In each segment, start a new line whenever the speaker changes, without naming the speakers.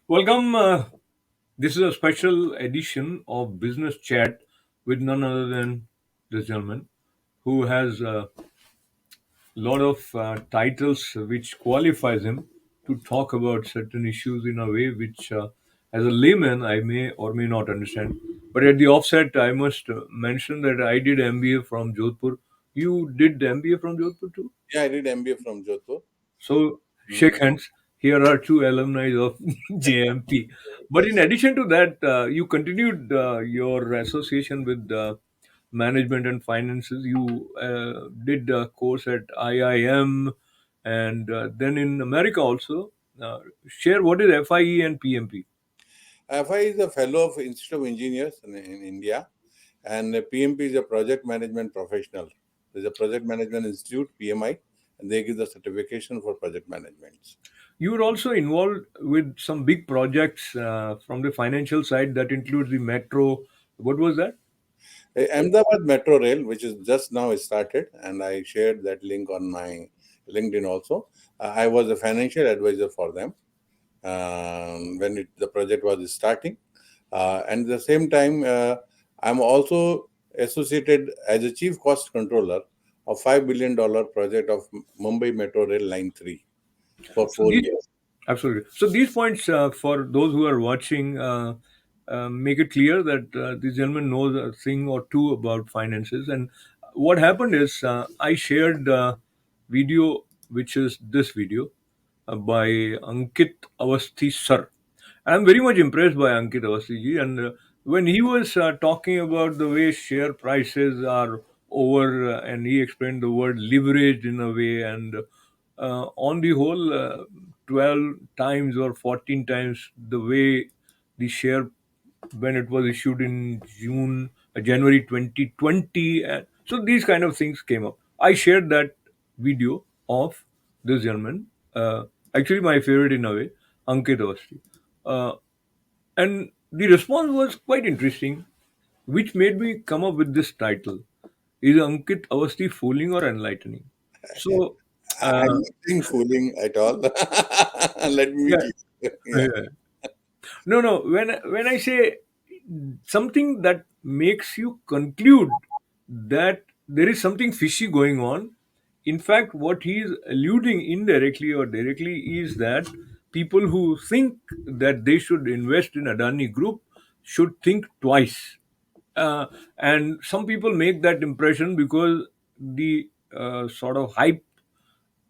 Welcome. This is a special edition of Business Chat with none other than this gentleman who has a lot of titles which qualifies him to talk about certain issues in a way which, as a layman, I may or may not understand. But at the offset, I must mention that I did MBA from Jodhpur. You did MBA from Jodhpur too?
Yeah, I did MBA from Jodhpur.
So, shake hands. Here are two alumni of JMP. But in addition to that, you continued your association with management and finances. You did a course at IIM and then in America also. Share what is FIE and PMP.
FI is a fellow of Institute of Engineers in India, and PMP is a project management professional. There's a project management institute, PMI, and they give the certification for project management.
You were also involved with some big projects from the financial side that includes the metro. What was that?
Ahmedabad Metro Rail, which is just now started, and I shared that link on my LinkedIn also. I was a financial advisor for them when the project was starting. And at the same time, I'm also associated as a chief cost controller of $5 billion project of Mumbai Metro Rail Line 3 for
So
4 years.
absolutely. So these points, for those who are watching, make it clear that this gentleman knows a thing or two about finances. And what happened is, I shared video, which is this video by Ankit Awasthi sir. I'm very much impressed by Ankit Awasthi ji. And when he was talking about the way share prices are over, and he explained the word leveraged in a way, and on the whole, 12 times or 14 times the way the share when it was issued in January 2020. So these kind of things came up. I shared that video of this gentleman, actually my favorite in a way, Ankit Awasthi. Uh, and the response was quite interesting, which made me come up with this title. Is Ankit Awasthi fooling or enlightening? So,
I'm
uh,
not saying fooling at all. Let me be
yeah,
clear. Yeah.
yeah. No, no. When I say something that makes you conclude that there is something fishy going on, in fact, what he is alluding indirectly or directly is that people who think that they should invest in Adani Group should think twice. And some people make that impression because the sort of hype,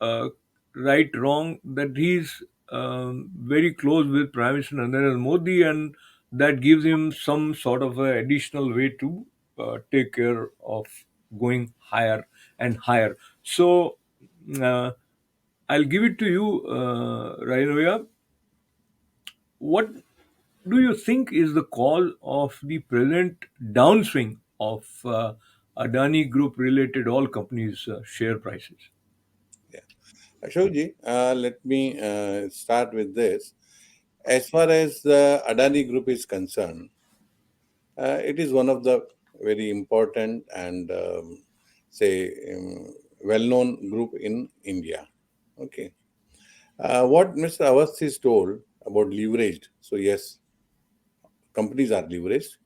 uh, right, wrong, that he's very close with Prime Minister Narendra Modi, and that gives him some sort of a additional way to take care of going higher and higher. So, uh, I'll give it to you, Rainoya. What do you think is the cause of the present downswing of Adani Group related all companies' share prices?
Yeah. Ashokji, let me start with this. As far as the Adani Group is concerned, it is one of the very important and say well-known group in India. Okay. What Mr. Avasthi is told about leveraged. So yes, companies are leveraged,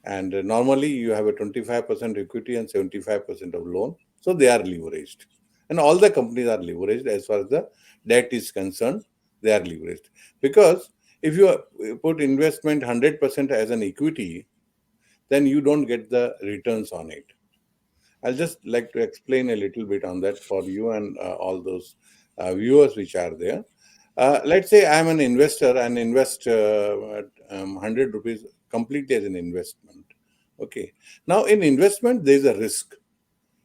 and normally you have a 25% equity and 75% of loan. So they are leveraged, and all the companies are leveraged as far as the debt is concerned. They are leveraged because if you put investment 100% as an equity, then you don't get the returns on it. I'll just like to explain a little bit on that for you and all those viewers which are there. Let's say I'm an investor and invest 100 rupees completely as an investment. Okay. Now, in investment, there's a risk,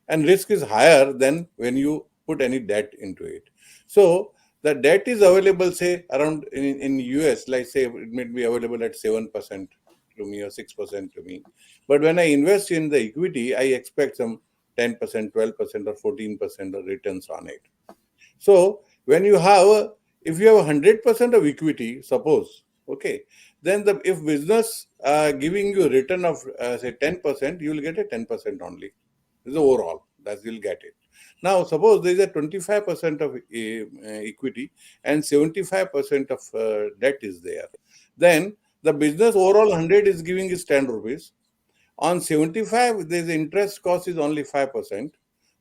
and risk is higher than when you put any debt into it. So, the debt is available, say, around in US, like say it may be available at 7% to me or 6% to me. But when I invest in the equity, I expect some 10%, 12%, or 14% of returns on it. So when you have, if you have 100% of equity, suppose, okay, then the if business giving you a return of say 10%, you will get a 10% only. This is overall that you'll get it. Now, suppose there is a 25% of equity and 75% of debt is there. Then the business overall 100 is giving is 10 rupees. On 75, the interest cost is only 5%.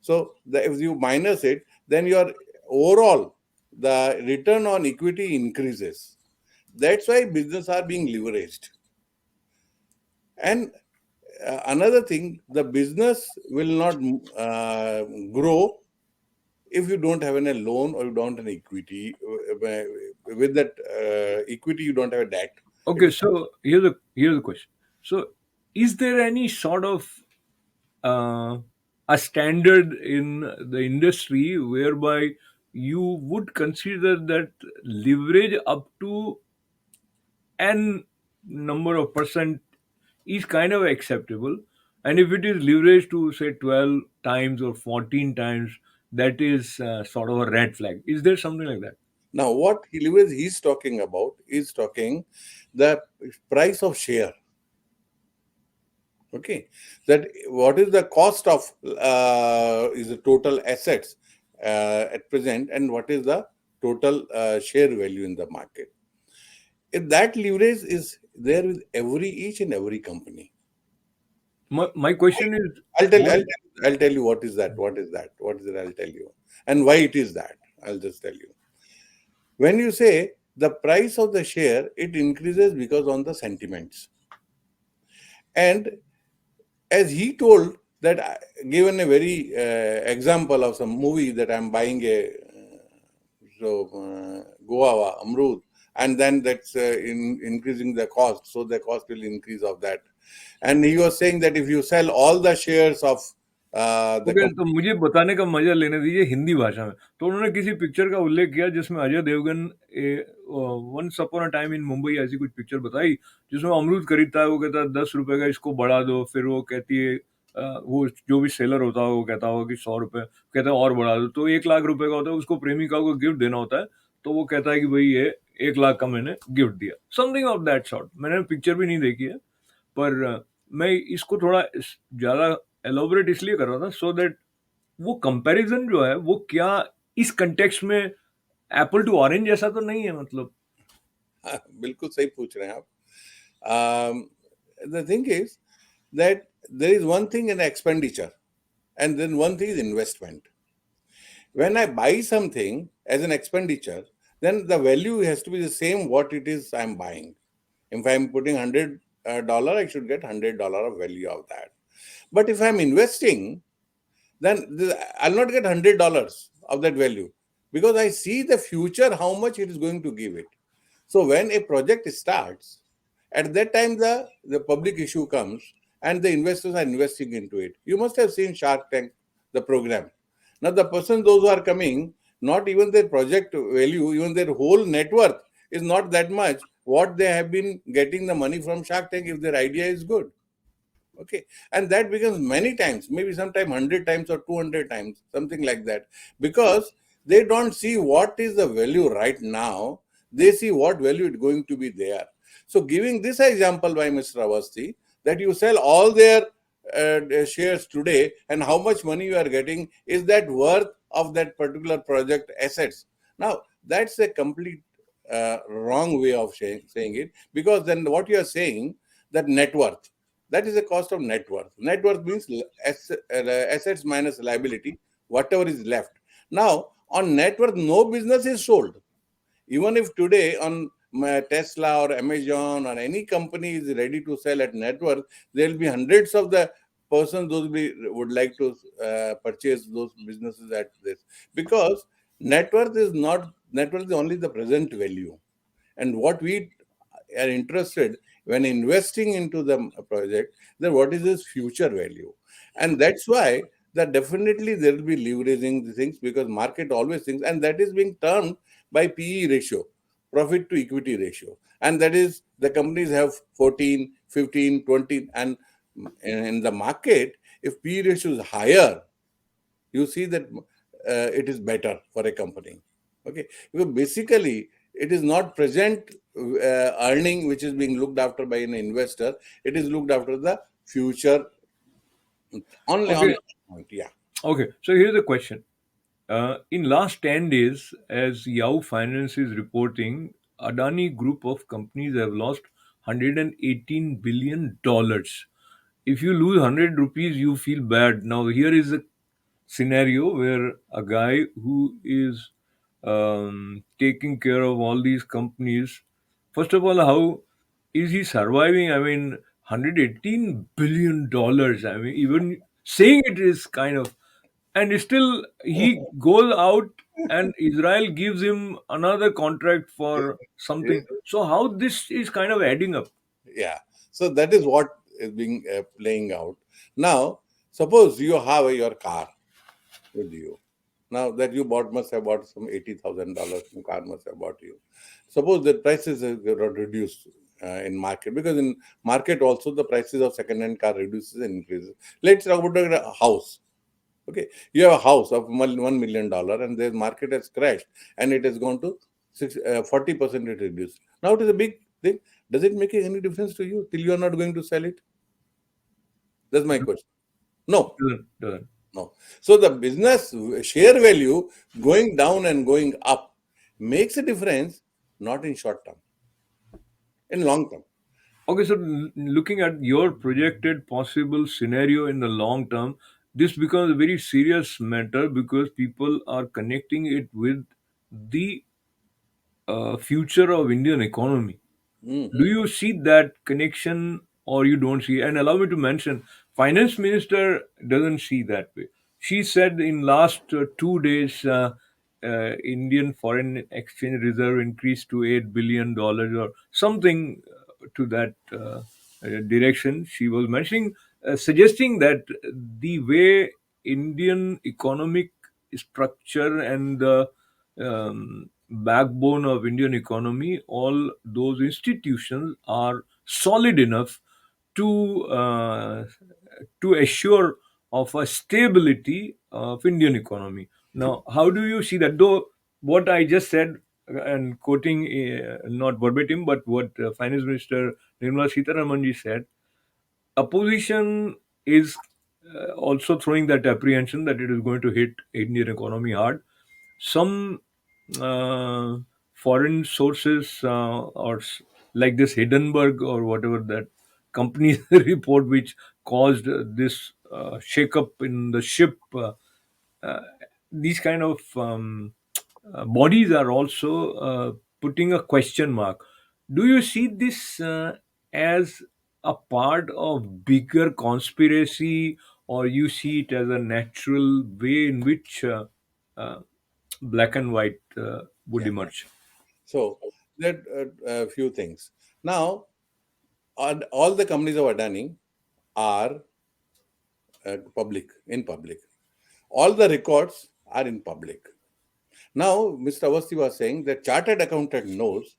So if you minus it, then your overall, the return on equity increases. That's why business are being leveraged. And another thing, the business will not grow if you don't have any loan or you don't have an equity. With that equity, you don't have a debt.
Okay, so here's the question. So, is there any sort of uh, a standard in the industry whereby you would consider that leverage up to n number of percent is kind of acceptable, and if it is leveraged to say 12 times or 14 times, that is sort of a red flag. Is there something like that?
Now, what Lewis he's talking about is talking the price of share. Okay, that what is the cost of is the total assets at present, and what is the total share value in the market. If that leverage is there with every each and every company.
My question is
I'll tell you,
what.
I'll tell you what is that, what is it, I'll tell you, and why it is that. I'll just tell you. When you say the price of the share, it increases because on the sentiments. And as he told that, given a very example of some movie that I'm buying a guava, amrud, and then that's increasing the cost, so the cost will increase of that. And he was saying that if you sell all the shares of the
okay,
company.
तो मुझे बताने का मजा लेने दीजिए हिंदी भाषा में। तो उन्होंने किसी पिक्चर का उल्लेख किया जिसमें Ajay Devgan once upon a time in Mumbai ऐसी कुछ पिक्चर बताई जिसमें अमरूद खरीदता है, वो कहता है 10 रुपए का इसको बढ़ा दो, फिर वो कहती है वो जो भी सेलर होता है वो कहता होगा कि 100 रुपए, कहता है और बढ़ा दो, तो 1 लाख रुपए का होता है, उसको प्रेमिका को गिफ्ट देना होता है, तो वो कहता है कि भाई ये 1 लाख का मैंने गिफ्ट दिया, समथिंग ऑफ दैट सॉर्ट। मैंने पिक्चर भी नहीं देखी है, पर मैं इसको थोड़ा ज़्यादा एलोबरेट इसलिए कर रहा था सो दैट वो कंपैरिजन जो है वो क्या इस कंटेक्स्ट में एप्पल टू ऑरेंज जैसा तो नहीं है मतलब।
बिल्कुल सही पूछ रहे हैं आप. The thing is that there is one thing in expenditure and then one thing is investment. When I buy something as an expenditure, then the value has to be the same what it is I'm buying. If I'm putting $100, I should get $100 of value of that. But if I'm investing, then I'll not get $100 of that value because I see the future how much it is going to give it. So when a project starts, at that time the public issue comes and the investors are investing into it. You must have seen Shark Tank, the program. Now the person, those who are coming, not even their project value, even their whole net worth is not that much what they have been getting the money from Shark Tank if their idea is good. Okay, and that becomes many times, maybe sometime 100 times or 200 times, something like that, because they don't see what is the value right now, they see what value is going to be there. So giving this example by Mr. Avasti, that you sell all their shares today and how much money you are getting, is that worth of that particular project assets? Now that's a complete wrong way of saying it, because then what you are saying, that net worth, that is the cost of net worth. Net worth means assets minus liability, whatever is left. Now, on net worth, no business is sold. Even if today on Tesla or Amazon or any company is ready to sell at net worth, there will be hundreds of the persons those would like to purchase those businesses at this, because net worth is only the present value, and what we are interested when investing into the project, then what is its future value. And that's why that definitely there will be leveraging the things, because market always thinks, and that is being termed by PE ratio, profit to equity ratio, and that is the companies have 14, 15, 20, and in the market, if PE ratio is higher, you see that it is better for a company. Okay, because basically it is not present earning which is being looked after by an investor, it is looked after the future only on
Okay,
that point. Yeah.
Okay, so here's the question. In last 10 days, as Yahoo Finance is reporting, Adani group of companies have lost $118 billion. If you lose 100 rupees, you feel bad. Now, here is a scenario where a guy who is taking care of all these companies, first of all, how is he surviving? I mean, $118 billion. I mean, even saying it is kind of, and still he goes out and Israel gives him another contract for something. So how this is kind of adding up?
Yeah. So that is what is being playing out. Now, suppose you have your car with you. Now that you bought must have bought some $80,000 car must have bought you. Suppose the prices are reduced in market, because in market also the prices of second-hand car reduces and increases. Let's talk about a house. Okay, you have a house of $1 million and the market has crashed and it has gone to 40% it reduced. Now it is a big thing. Does it make any difference to you till you are not going to sell it? That's my question. No,
Doesn't.
no. So the business share value going down and going up makes a difference, not in short term, in long term.
Okay, so looking at your projected possible scenario in the long term, this becomes a very serious matter because people are connecting it with the future of Indian economy. Do
Mhm.
you see that connection or you don't see? And allow me to mention, finance minister doesn't see that way. She said in last 2 days, Indian foreign exchange reserve increased to $8 billion or something to that direction. She was mentioning, suggesting that the way Indian economic structure and the backbone of Indian economy, all those institutions are solid enough to assure of a stability of Indian economy. Now, how do you see that? Though what I just said, and quoting not verbatim, but what Finance Minister Nirmala Sitharaman said, opposition is also throwing that apprehension that it is going to hit Indian economy hard. Some uh, foreign sources like this Hindenburg or whatever that company report which caused this shake-up in the ship. Uh, these kind of bodies are also putting a question mark. Do you see this as a part of bigger conspiracy, or you see it as a natural way in which uh, black and white would
Yeah.
emerge?
So that a few things. Now, all the companies of Adani are public. All the records are in public. Now, Mr. Awasthi was saying that chartered accountant knows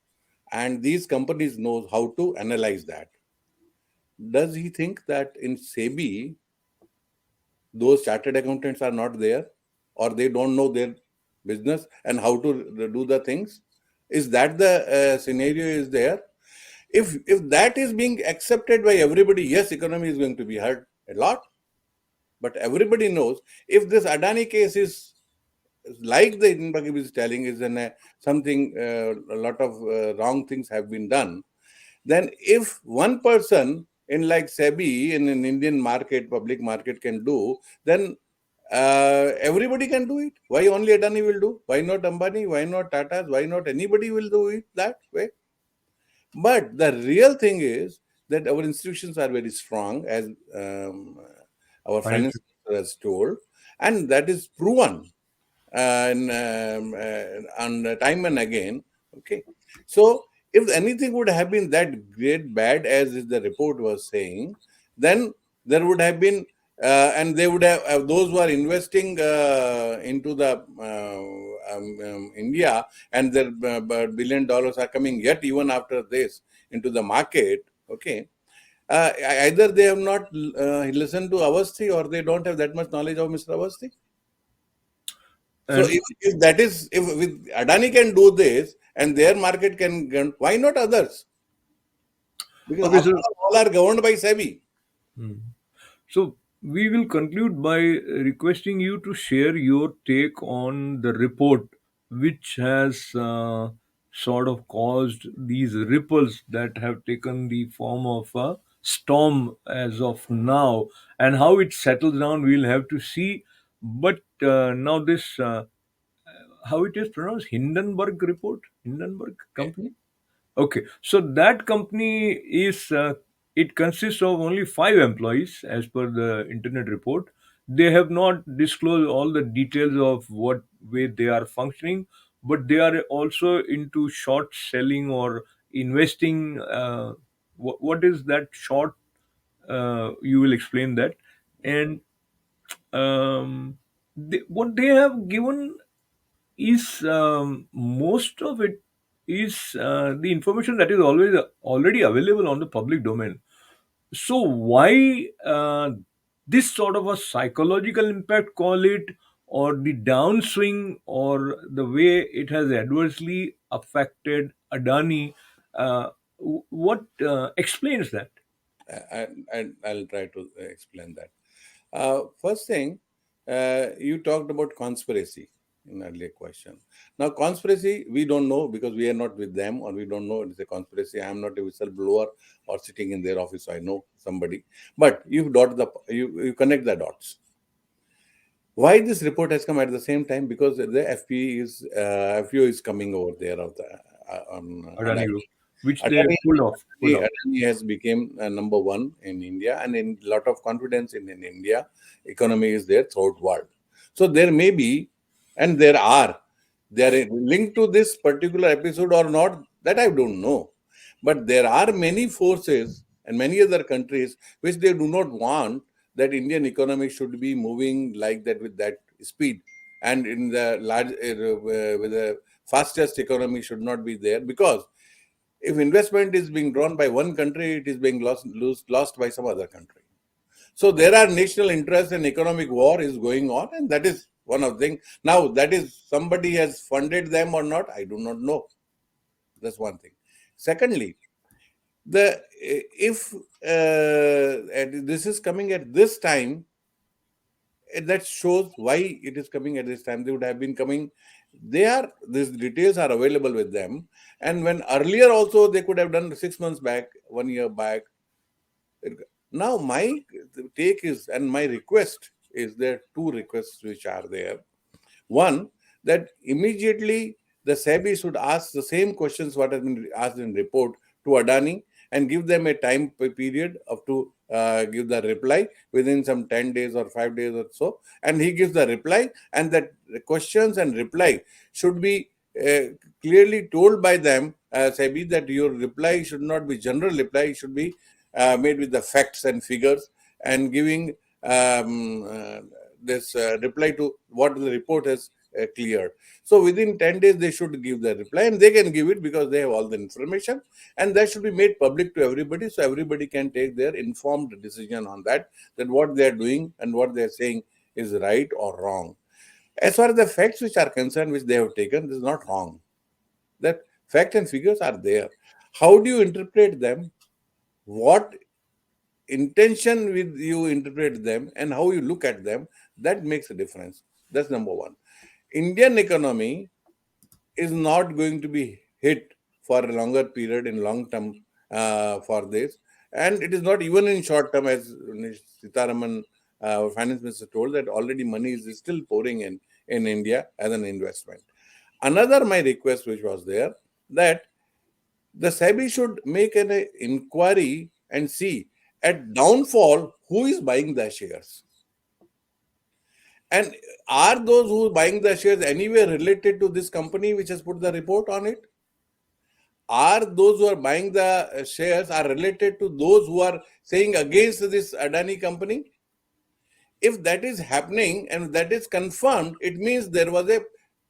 and these companies knows how to analyze that. Does he think that in SEBI, those chartered accountants are not there or they don't know their business and how to do the things? Is that the scenario is there? If that is being accepted by everybody, yes, economy is going to be hurt a lot. But everybody knows if this Adani case is like the Hindenburg is telling, is something a lot of wrong things have been done. Then if one person in like SEBI in an Indian market, public market can do, then everybody can do it. Why only Adani will do? Why not Ambani? Why not Tata? Why not anybody will do it that way? But the real thing is that our institutions are very strong, as our
Finance.
finance minister has told, and that is proven and time and again. Okay, so if anything would have been that great bad as the report was saying, then there would have been. And they would have those who are investing into the India, and their $1 billion are coming yet even after this into the market. Okay, either they have not listened to Avasthi or they don't have that much knowledge of Mr. Avasthi. So
And
if that is if with Adani can do this and their market can, why not others? Because
okay,
after
so
all are governed by SEBI.
hmm. So We will conclude by requesting you to share your take on the report, which has sort of caused these ripples that have taken the form of a storm as of now, and how it settles down. We'll have to see. But now, this how it is pronounced, Hindenburg report, Hindenburg
Yeah.
company. Okay, so that company is it consists of only 5 employees as per the internet report. They have not disclosed all the details of what way they are functioning, but they are also into short selling or investing. What is that short? You will explain that, and what they have given is most of it is the information that is always already available on the public domain. So why this sort of a psychological impact, call it, or the downswing, or the way it has adversely affected Adani? What explains that?
I'll try to explain that. First thing, you talked about conspiracy in earlier question. Now, conspiracy, we don't know because we are not with them, or we don't know it's a conspiracy. I am not a whistleblower or sitting in their office. So I know somebody, but you connect the dots. Why this report has come at the same time? Because the FPO is coming over there of the on
Adani
Adani.
Group, which they
Adani,
pulled out.
Adani has become number one in India, and in lot of confidence in India economy is there throughout world. So there may be, and there are, they are linked to this particular episode or not, that I don't know. But there are many forces and many other countries which they do not want that Indian economy should be moving like that with that speed, and in the large with the fastest economy should not be there, because if investment is being drawn by one country, it is being lost by some other country. So there are national interests and economic war is going on, and that is one of the things. Now, that is somebody has funded them or not, I do not know. That's one thing. Secondly, the if and this is coming at this time, that shows why it is coming at this time. They would have been coming. They are these details are available with them, and when earlier also they could have done 6 months back, 1 year back. Now my take is, and my request is, there are two requests which are there. One, that immediately the SEBI should ask the same questions what has been asked in report to Adani, and give them a time period of to give the reply within some 10 days or 5 days or so. And he gives the reply, and that the questions and reply should be clearly told by them, SEBI, that your reply should not be general reply, it should be made with the facts and figures, and giving this reply to what the report has cleared. So within 10 days, they should give the reply, and they can give it because they have all the information, and that should be made public to everybody, so everybody can take their informed decision on that, that what they are doing and what they are saying is right or wrong. As far as the facts which are concerned, which they have taken, this is not wrong. That fact and figures are there. How do you interpret them? What intention with you interpret them, and how you look at them, that makes a difference. That's number one. Indian economy is not going to be hit for a longer period in long term for this, and it is not even in short term, as Sitaraman, finance minister, told that already money is still pouring in India as an investment. Another my request which was there, that the SEBI should make an inquiry and see at downfall who is buying the shares. And are those who are buying the shares anywhere related to this company which has put the report on it? Are those who are buying the shares are related to those who are saying against this Adani company? If that is happening and that is confirmed, it means there was a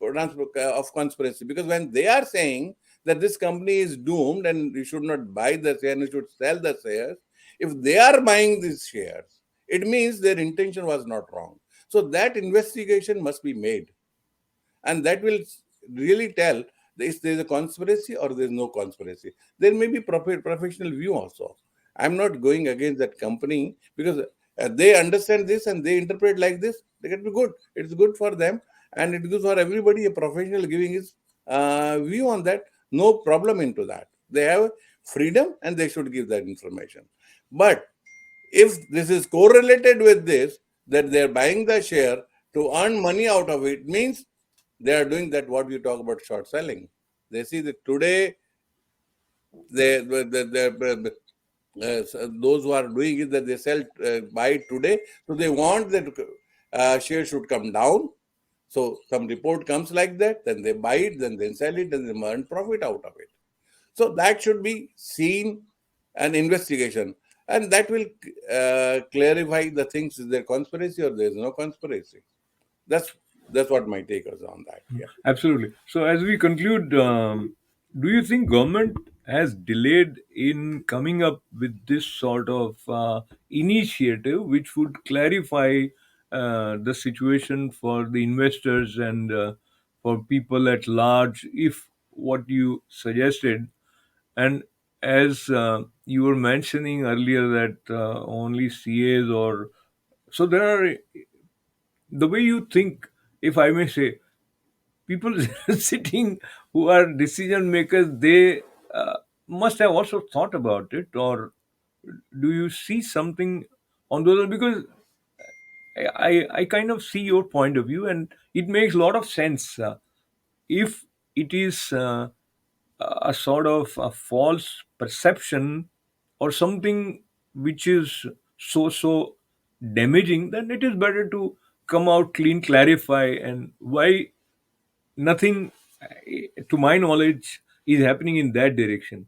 of conspiracy. Because when they are saying that this company is doomed and you should not buy the share and you should sell the shares, if they are buying these shares, it means their intention was not wrong. So that investigation must be made, and that will really tell if there is a conspiracy or there is no conspiracy. There may be professional view also. I'm not going against that company, because They understand this and they interpret like this, they can be good. It's good for them, and it gives for everybody a professional giving his view on that. No problem into that. They have freedom and they should give that information. But if this is correlated with this, that they're buying the share to earn money out of it, means they are doing that what you talk about short selling. They see that today they those who are doing it, that they sell buy today, so they want that share should come down. So some report comes like that, then they buy it, then they sell it, and they earn profit out of it. So that should be seen an investigation, and that will clarify the things. Is there conspiracy or there is no conspiracy? That's that's what my take is on that. Yeah.
Absolutely. So, as we conclude, do you think government has delayed in coming up with this sort of initiative, which would clarify the situation for the investors and for people at large, if what you suggested? And as you were mentioning earlier that only CAs or so there are the way you think, if I may say, people sitting who are decision makers, they must have also thought about it, or do you see something on those? Because I kind of see your point of view, and it makes a lot of sense. If it is a sort of a false perception or something which is so damaging, then it is better to come out clean, clarify, and why nothing, to my knowledge, is happening in that direction.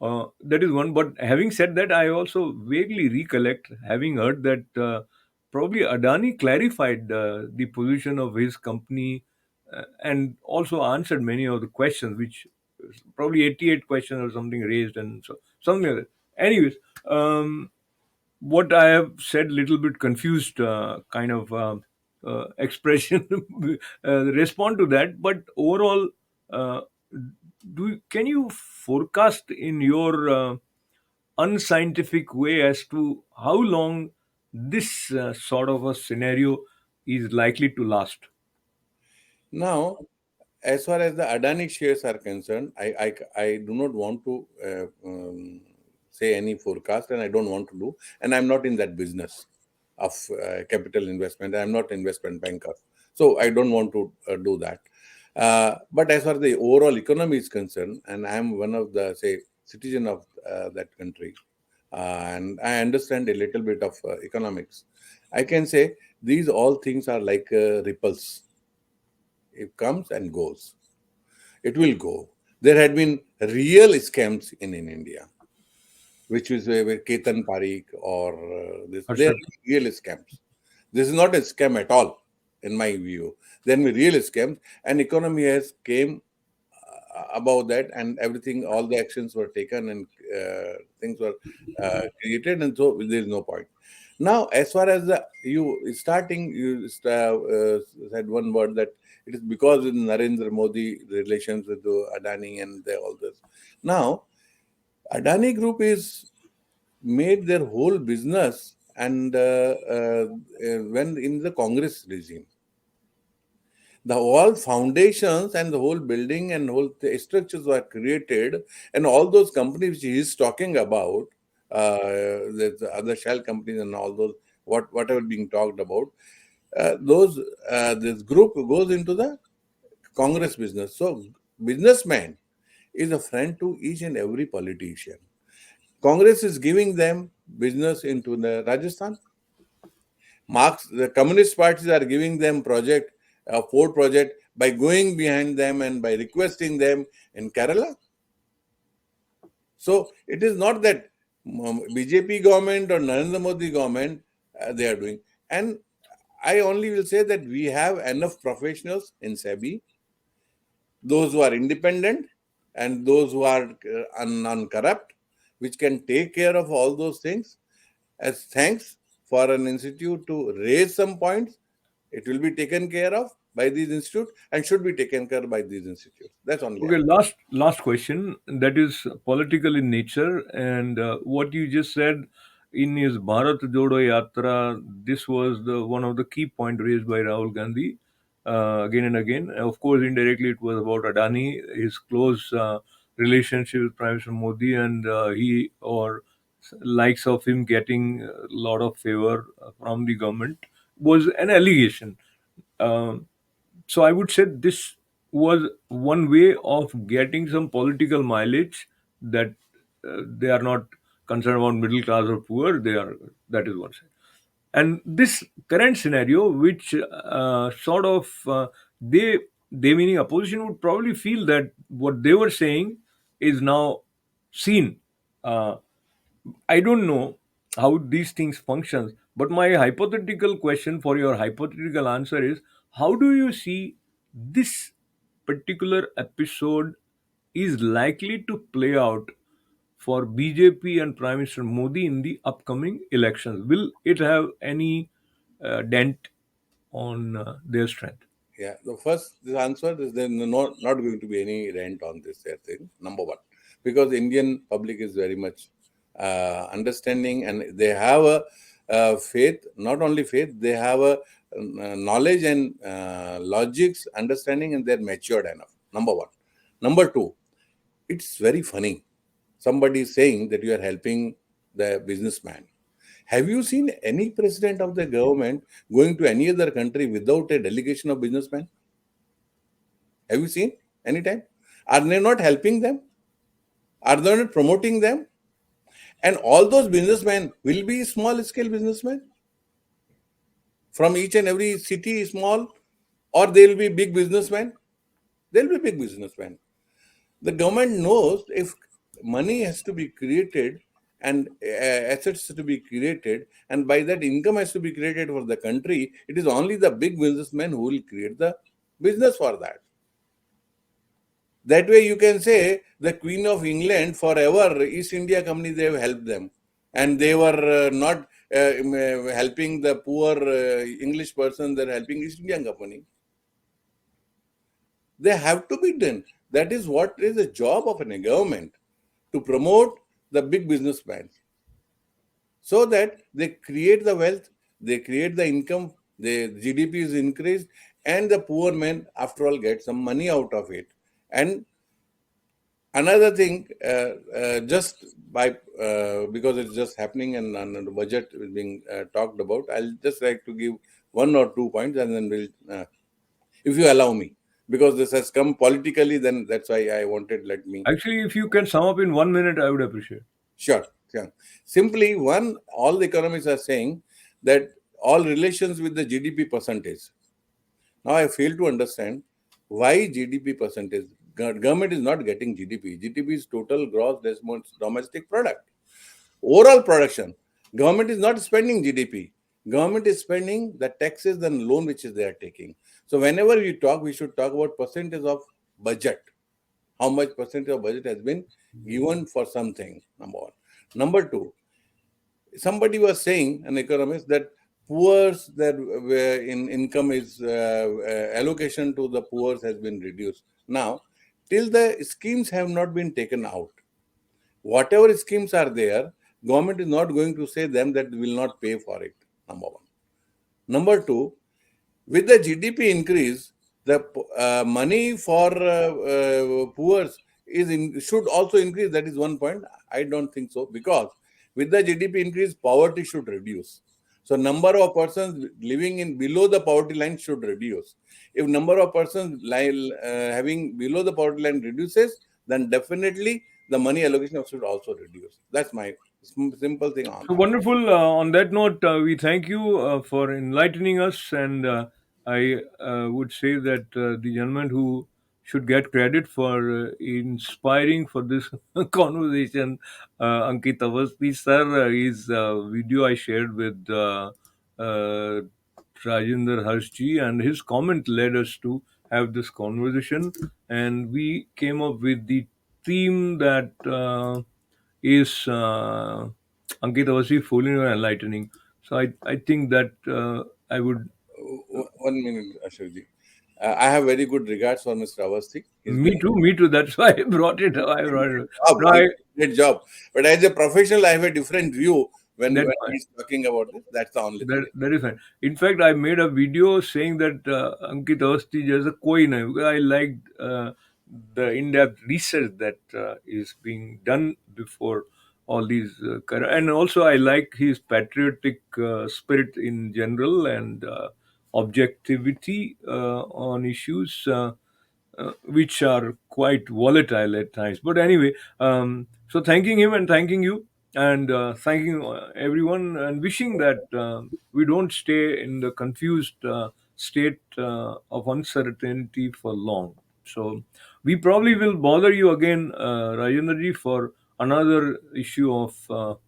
That is one. But having said that, I also vaguely recollect having heard that probably Adani clarified the position of his company and also answered many of the questions, which probably 88 questions or something raised, and so something like that. Anyways, what I have said, little bit confused kind of expression, respond to that. But overall, uh, can you forecast in your unscientific way as to how long this sort of a scenario is likely to last?
Now, as far as the Adani shares are concerned, I do not want to say any forecast, and I don't want to do, and I'm not in that business of capital investment. I'm not investment banker, so I don't want to do that. But as far as the overall economy is concerned, and I'm one of the, say, citizen of that country, and I understand a little bit of economics, I can say these all things are like ripples. It comes and goes. It will go. There had been real scams in India, which is with Ketan Parikh or this. They are
Harsha?
real scams. This is not a scam at all, in my view. Then we real scams, and economy has came about that, and everything, all the actions were taken, and things were created, and so there is no point. Now, as far as the you starting, you said one word that it is because of Narendra Modi relations with the Adani and all this. Now, Adani Group is made their whole business, and when in the Congress regime, the whole foundations and the whole building and whole structures were created, and all those companies which he is talking about, the other shell companies and all those, whatever being talked about, those this group goes into the Congress business. So businessman is a friend to each and every politician. Congress is giving them business into the Rajasthan. Marx, the communist parties are giving them project, a Ford project, by going behind them and by requesting them in Kerala. So it is not that BJP government or Narendra Modi government they are doing. And I only will say that we have enough professionals in SEBI, those who are independent and those who are non-corrupt, which can take care of all those things. As thanks for an institute to raise some points, it will be taken care of by these institutes and should be taken care of by these institutes. That's only I
Okay,
will.
last question that is political in nature, and what you just said. in his Bharat Jodo Yatra, this was the one of the key point raised by Rahul Gandhi again and again. Of course, indirectly it was about Adani, his close relationship with Prime Minister Modi, and he or likes of him getting a lot of favor from the government was an allegation. Um, so I would say this was one way of getting some political mileage, that they are not concerned about middle class or poor. They are, that is one side. And this current scenario, which sort of they meaning opposition would probably feel that what they were saying is now seen. Uh, I don't know how these things functions, but my hypothetical question for your hypothetical answer is: how do you see this particular episode is likely to play out for BJP and Prime Minister Modi in the upcoming elections? Will it have any dent on their strength?
Yeah, the first the answer is then not going to be any rent on this thing. Number one, because Indian public is very much understanding, and they have a faith. Not only faith, they have a knowledge and logics, understanding, and they're matured enough. Number one. Number two, it's very funny. Somebody is saying that you are helping the businessman. Have you seen any president of the government going to any other country without a delegation of businessmen? Have you seen any time? Are they not helping them? Are they not promoting them? And all those businessmen will be small scale businessmen from each and every city, small, or they will be big businessmen. They'll be big businessmen. The government knows if money has to be created and assets to be created, and by that income has to be created for the country, it is only the big businessmen who will create the business for that. That way, you can say the Queen of England forever, East India Company, they have helped them. And they were not helping the poor English person, they're helping East India Company. They have to be done. That is what is the job of a government, to promote the big businessmen so that they create the wealth, they create the income, the GDP is increased, and the poor man, after all, get some money out of it. And another thing, just by because it's just happening and the budget is being talked about, I'll just like to give one or two points, and then we'll, if you allow me, because this has come politically, then that's why I wanted, let me.
Actually, if you can sum up in 1 minute, I would appreciate.
Sure, sure. Simply, one, all the economists are saying that all relations with the GDP percentage. Now, I fail to understand why GDP percentage. Government is not getting GDP. GDP is total gross domestic product. Overall production. Government is not spending GDP. Government is spending the taxes and loan which is they are taking. So whenever we talk, we should talk about percentage of budget. How much percentage of budget has been given for something, number one. Number two, somebody was saying, an economist, that poor's that in income is allocation to the poor's has been reduced. Now, till the schemes have not been taken out, whatever schemes are there, government is not going to say them that will not pay for it. Number one. Number two, with the GDP increase, the money for poor should also increase. That is one point. I don't think so, because with the GDP increase, poverty should reduce. So number of persons living in below the poverty line should reduce. If number of persons having below the poverty line reduces, then definitely the money allocation should also reduce. That's my simple thing on
So
that.
wonderful. On that note, we thank you for enlightening us, and I would say that the gentleman who should get credit for inspiring for this conversation, Ankit Awasthi sir, his video I shared with uh, Rajendra Harshji, and his comment led us to have this conversation, and we came up with the theme that is Ankit Awasthi fooling or enlightening. So I think that I would.
1 minute, Ashokji. I have very good regards for Mr. Awasthi. He's
Me
been
too, me too. That's why I brought it. I
a
brought it.
job.
No,
He's a great job. But as a professional, I have a different view when
That's fine.
he's talking about this. That's the only thing.
That is fine. In fact, I made a video saying that Ankit Awasthi jaisa koi nahi, because I liked the in-depth research that is being done before all these and also I like his patriotic spirit in general, and objectivity on issues which are quite volatile at times. But anyway, so thanking him and thanking you, and thanking everyone, and wishing that we don't stay in the confused state of uncertainty for long. So we probably will bother you again, Rajendra ji, for another issue of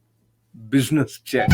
business chat.